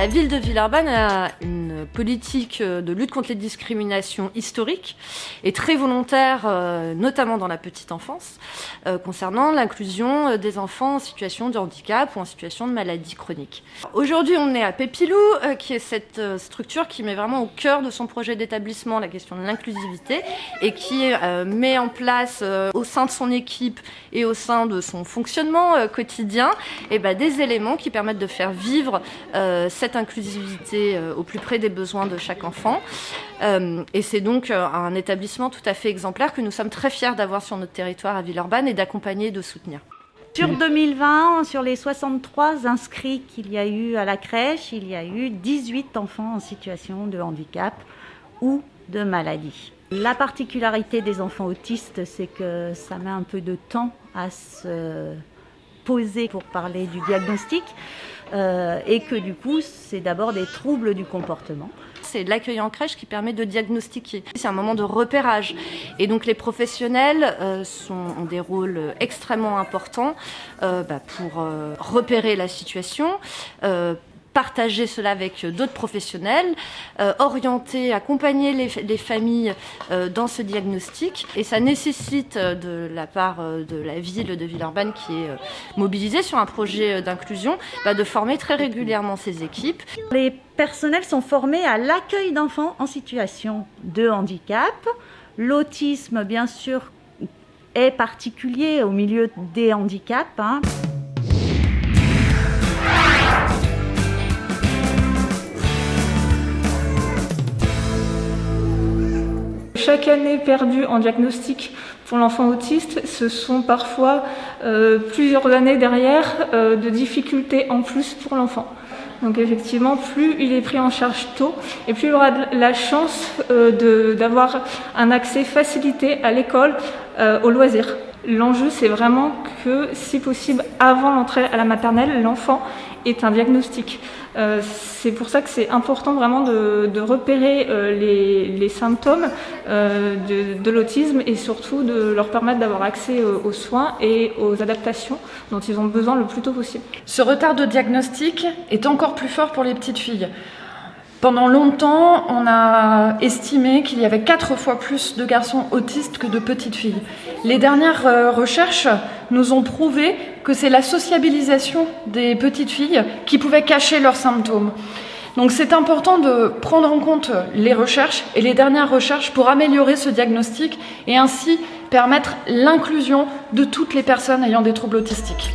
La ville de Villeurbanne a une politique de lutte contre les discriminations historique et très volontaire, notamment dans la petite enfance, concernant l'inclusion des enfants en situation de handicap ou en situation de maladie chronique. Aujourd'hui, on est à Pépilou, qui est cette structure qui met vraiment au cœur de son projet d'établissement la question de l'inclusivité et qui met en place au sein de son équipe et au sein de son fonctionnement quotidien des éléments qui permettent de faire vivre cette inclusivité au plus près des besoins de chaque enfant. Et c'est donc un établissement tout à fait exemplaire que nous sommes très fiers d'avoir sur notre territoire à Villeurbanne et d'accompagner et de soutenir. Sur 2020, sur les 63 inscrits qu'il y a eu à la crèche, il y a eu 18 enfants en situation de handicap ou de maladie. La particularité des enfants autistes, c'est que ça met un peu de temps à se poser pour parler du diagnostic et que du coup, c'est d'abord des troubles du comportement. C'est l'accueil en crèche qui permet de diagnostiquer. C'est un moment de repérage. Et donc les professionnels ont des rôles extrêmement importants pour repérer la situation, partager cela avec d'autres professionnels, orienter, accompagner les familles dans ce diagnostic. Et ça nécessite de la part de la ville de Villeurbanne qui est mobilisée sur un projet d'inclusion, de former très régulièrement ces équipes. Les personnels sont formés à l'accueil d'enfants en situation de handicap. L'autisme, bien sûr, est particulier au milieu des handicaps. Chaque année perdue en diagnostic pour l'enfant autiste, ce sont parfois plusieurs années derrière de difficultés en plus pour l'enfant. Donc effectivement, plus il est pris en charge tôt et plus il aura la chance d'avoir un accès facilité à l'école, aux loisirs. L'enjeu, c'est vraiment que, si possible, avant l'entrée à la maternelle, l'enfant ait un diagnostic. C'est pour ça que c'est important vraiment de repérer les symptômes de l'autisme et surtout de leur permettre d'avoir accès aux soins et aux adaptations dont ils ont besoin le plus tôt possible. Ce retard de diagnostic est encore plus fort pour les petites filles. Pendant longtemps, on a estimé qu'il y avait 4 fois plus de garçons autistes que de petites filles. Les dernières recherches nous ont prouvé que c'est la sociabilisation des petites filles qui pouvait cacher leurs symptômes. Donc c'est important de prendre en compte les recherches et les dernières recherches pour améliorer ce diagnostic et ainsi permettre l'inclusion de toutes les personnes ayant des troubles autistiques.